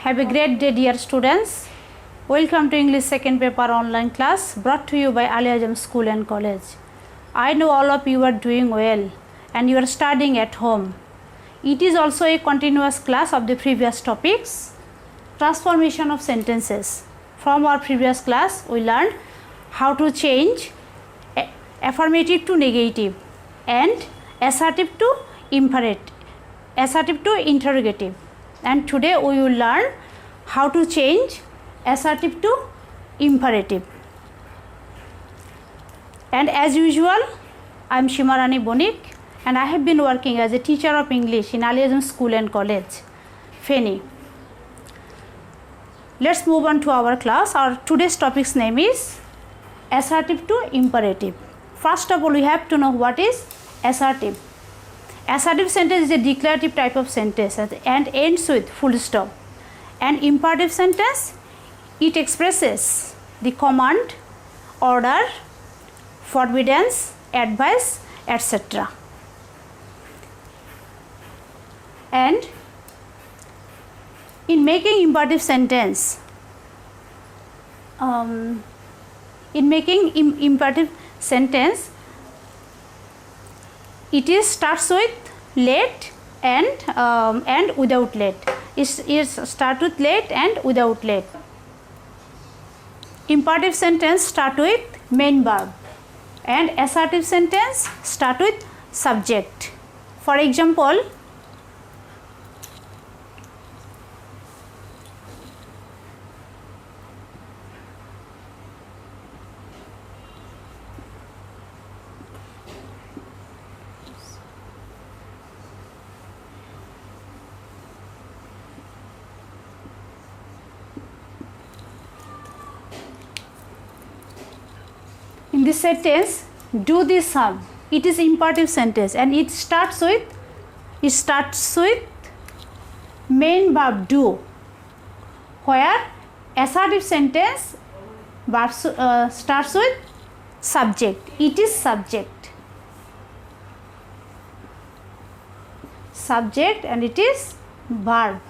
Have a great day, dear students. Welcome to English second paper online class brought to you by Ali Azam School and College. I know all of you are doing well and you are studying at home. It is also a continuous class of the previous topics. Transformation of sentences. From our previous class, we learned how to change affirmative to negative and assertive to imperative, assertive to interrogative. And today we will learn how to change assertive to imperative. And as usual, I am Shimarani Bonik and I have been working as a teacher of English in Ali Azam School and College, Feni. Let's move on to our class. Our today's topic's name is assertive to imperative. First of all, we have to know what is assertive. Assertive sentence is a declarative type of sentence and ends with full stop. An imperative sentence, it expresses the command, order, forbiddance, advice, etc. And in making imperative sentence, it is starts with let and without let. It start with let and without let. Imperative sentence start with main verb and assertive sentence start with subject. For example, in this sentence, do this sum. It is imperative sentence and it starts with main verb do, where assertive sentence verb starts with subject. It is subject and it is verb.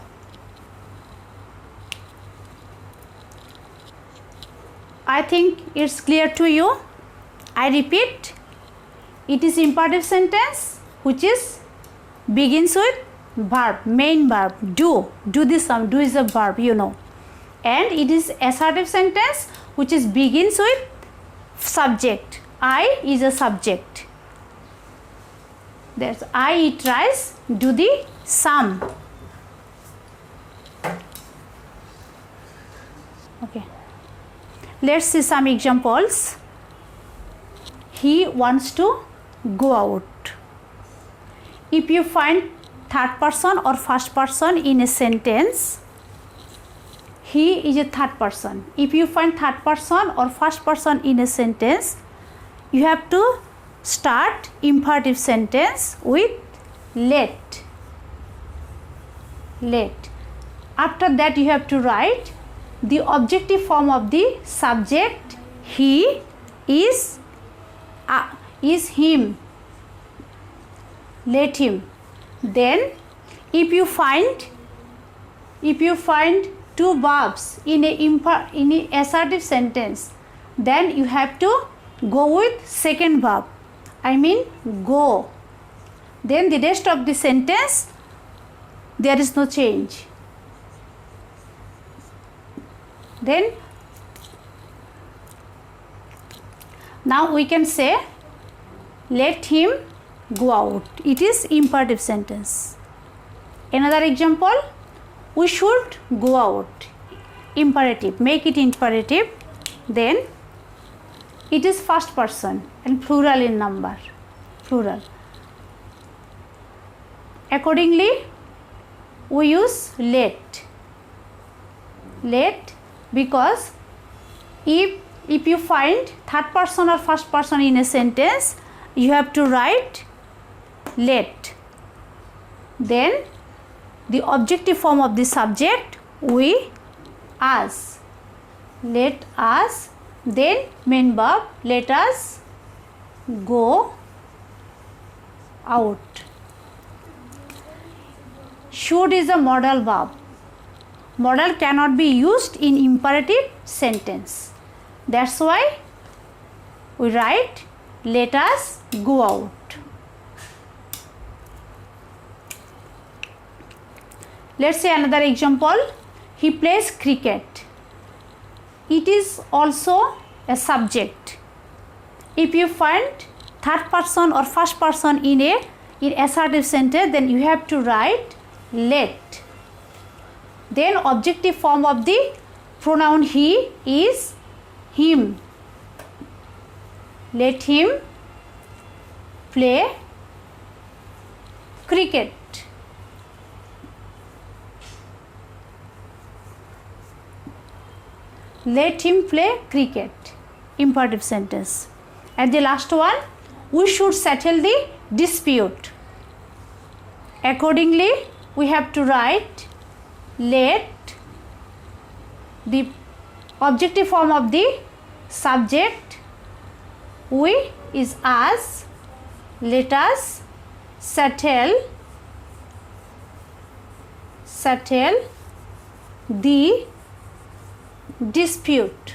I think it's clear to you. I repeat, it is imperative sentence which is begins with verb, main verb, do this sum. Do is a verb, you know. And it is assertive sentence which is begins with subject. I is a subject. There's I eat rice, do the sum. Okay. Let's see some examples. He wants to go out. If you find third person or first person in a sentence, he is a third person. If you find third person or first person in a sentence, you have to start imperative sentence with let. After that, you have to write the objective form of the subject. He is him. Let him. Then if you find two verbs in a assertive sentence, then you have to go with second verb. I mean go. Then the rest of the sentence there is no change. Then now we can say let him go out. It is imperative sentence. Another example, we should go out. Imperative, make it imperative. Then it is first person and plural in number. Plural. Accordingly, we use let. Because if you find third person or first person in a sentence, you have to write let. Then the objective form of the subject, we, us. Let us. Then main verb, let us go out. Should is a modal verb. Modal cannot be used in imperative sentence. That's why we write let us go out. Let's say another example. He plays cricket. It is also a subject. If you find third person or first person in assertive sentence, then you have to write let. Then objective form of the pronoun he is him. Let him play cricket. Let him play cricket. Imperative sentence. And the last one, we should settle the dispute. Accordingly, we have to write let the objective form of the subject we is us. Let us settle the dispute.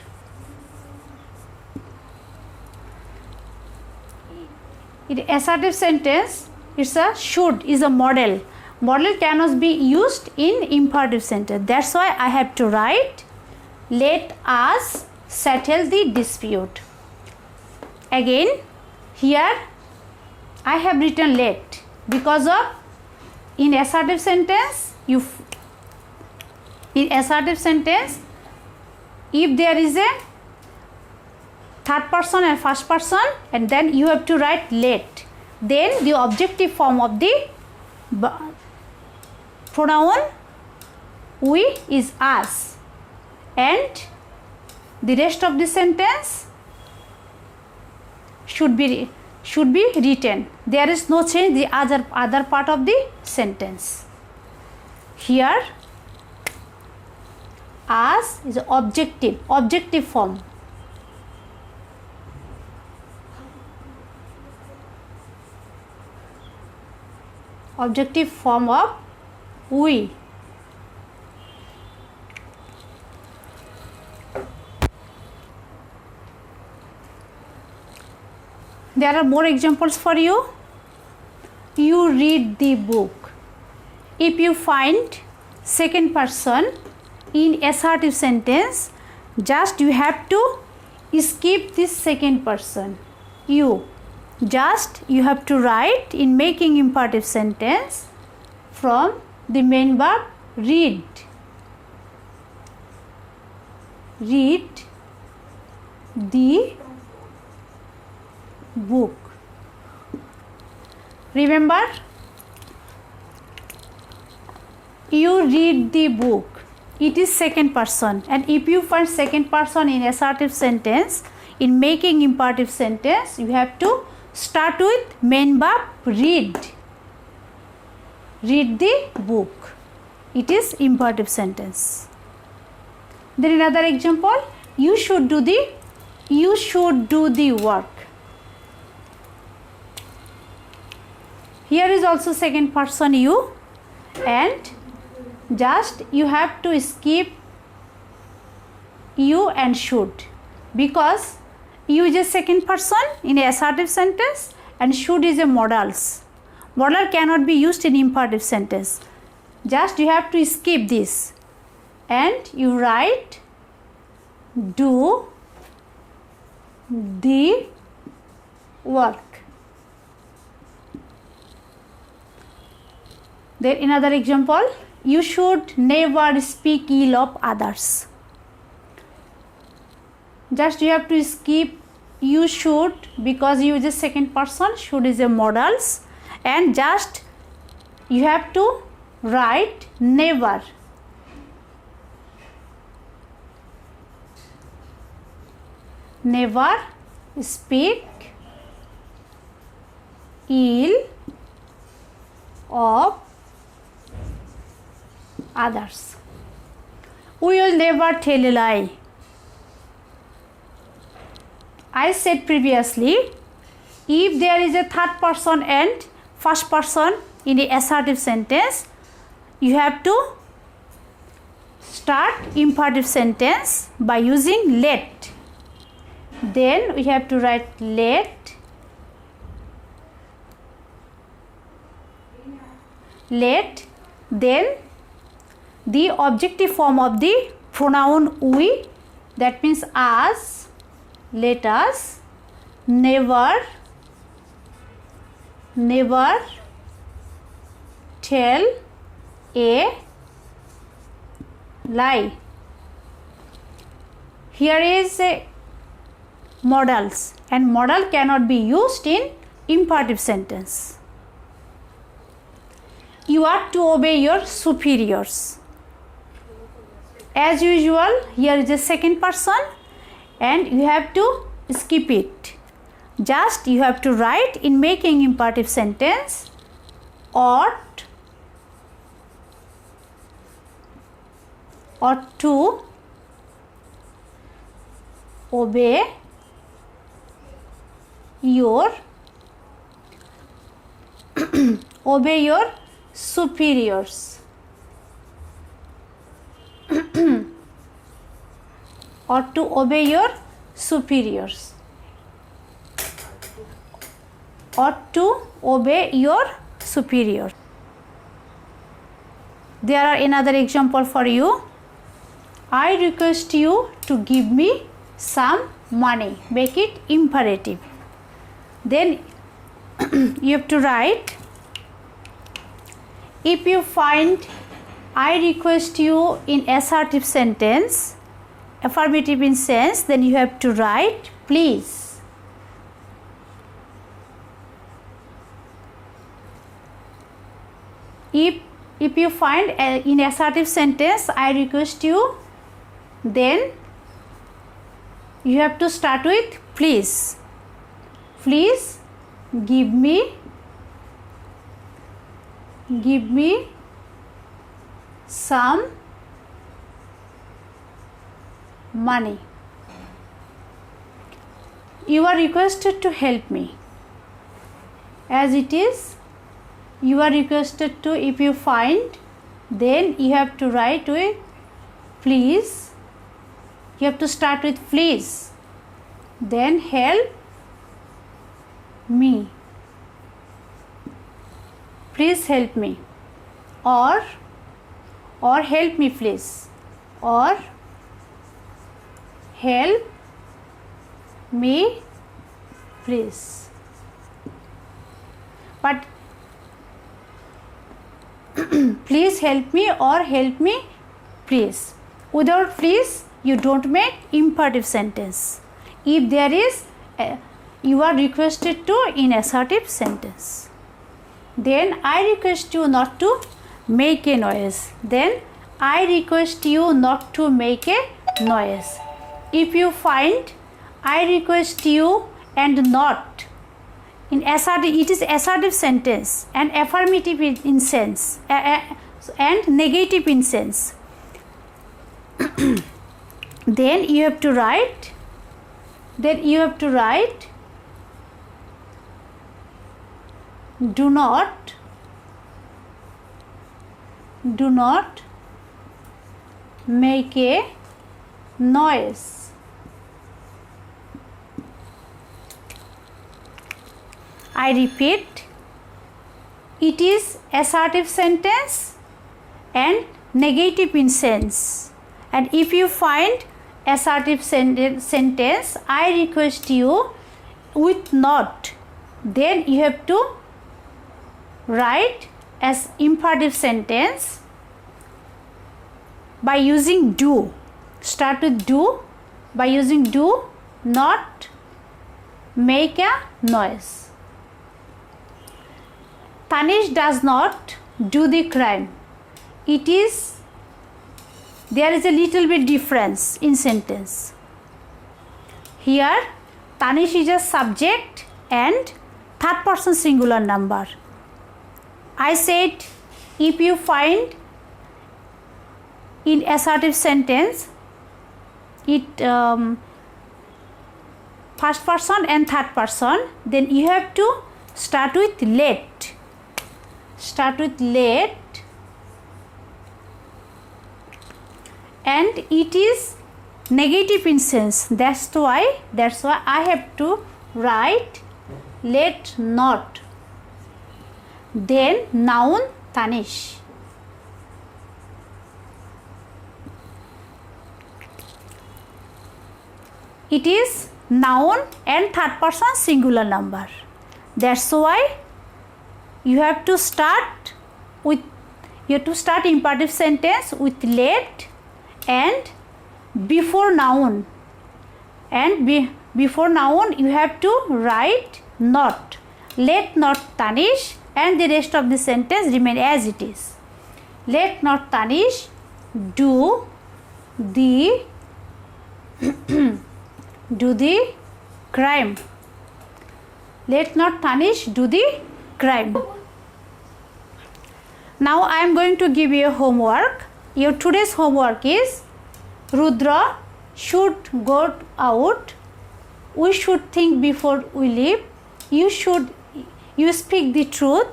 In assertive sentence, it's a should is a model. Model cannot be used in imperative sentence. That's why I have to write let us settle the dispute. Again, here I have written let because of in assertive sentence if there is a third person and first person, and then you have to write let. Then the objective form of the pronoun we is us, and the rest of the sentence should be written. There is no change the other part of the sentence. Here us is objective form. Objective form of we. There are more examples for you. You read the book. If you find second person in assertive sentence, just you have to skip this second person. You have to write in making imperative sentence from the main verb read. Read the book. Remember, you read the book. It is second person, and if you find second person in assertive sentence, in making imperative sentence, you have to start with main verb read. Read the book. It is imperative sentence. Then another example, you should do the work. Here is also second person you, and just you have to skip you and should, because you is a second person in a assertive sentence and should is a modals. Modal cannot be used in imperative sentence. Just you have to skip this and you write do the work. Then another example, you should never speak ill of others. Just you have to skip you should because you is a second person, should is a modals, and just you have to write never. Never speak ill of others. We will never tell a lie. I said previously, if there is a third person and first person in the assertive sentence, you have to start imperative sentence by using let. Then we have to write let. Then the objective form of the pronoun we, that means us. Let us. Never tell a lie. Here is a modals, and modal cannot be used in imperative sentence. You are to obey your superiors. As usual, here is a second person and you have to skip it. Just you have to write in making imperative sentence ought to obey your superiors. Ought to obey your superiors. Ought to obey your superior. There are another example for you. I request you to give me some money. Make it imperative. Then you have to write, if you find I request you in assertive sentence, affirmative in sense, then you have to write please. If you find in assertive sentence I request you, then you have to start with please. Please give me some money. You are requested to help me. As it is, you are requested to, if you find, then you have to write with please. You have to start with please. Then help me. Please help me. Or help me please. Or help me please. But please help me or help me please. Without please you don't make imperative sentence. If there is you are requested to in assertive sentence. Then I request you not to make a noise. Then I request you not to make a noise. If you find I request you and not, in assertive it is assertive sentence and affirmative in sense and negative in sense. Then you have to write do not make a noise. I repeat, it is assertive sentence and negative in sense. And if you find assertive sentence, I request you with not, then you have to write as imperative sentence by using do. Start with do. By using do, not make a noise. Tanish does not do the crime. There is a little bit difference in sentence. Here Tanish is a subject and third person singular number. I said if you find in assertive sentence it first person and third person, then you have to start with let. and it is negative in sense. That's why I have to write let not. Then noun Tanish. It is noun and third person singular number. That's why you have to start imperative sentence with let and before noun, and before noun you have to write not. Let not Tanish, and the rest of the sentence remain as it is. Let not Tanish do the do the crime. Let not Tanish do the crime. Now I am going to give you a homework. Your today's homework is Rudra should go out. We should think before we leave. You speak the truth.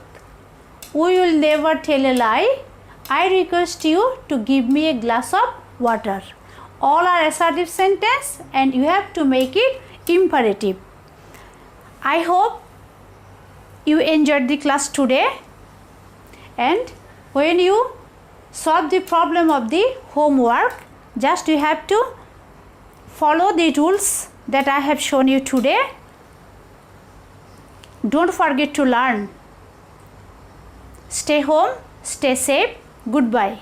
We will never tell a lie. I request you to give me a glass of water. All are assertive sentence and you have to make it imperative. I hope you enjoyed the class today, and when you solve the problem of the homework, just you have to follow the rules that I have shown you today. Don't forget to learn. Stay home, stay safe. Goodbye.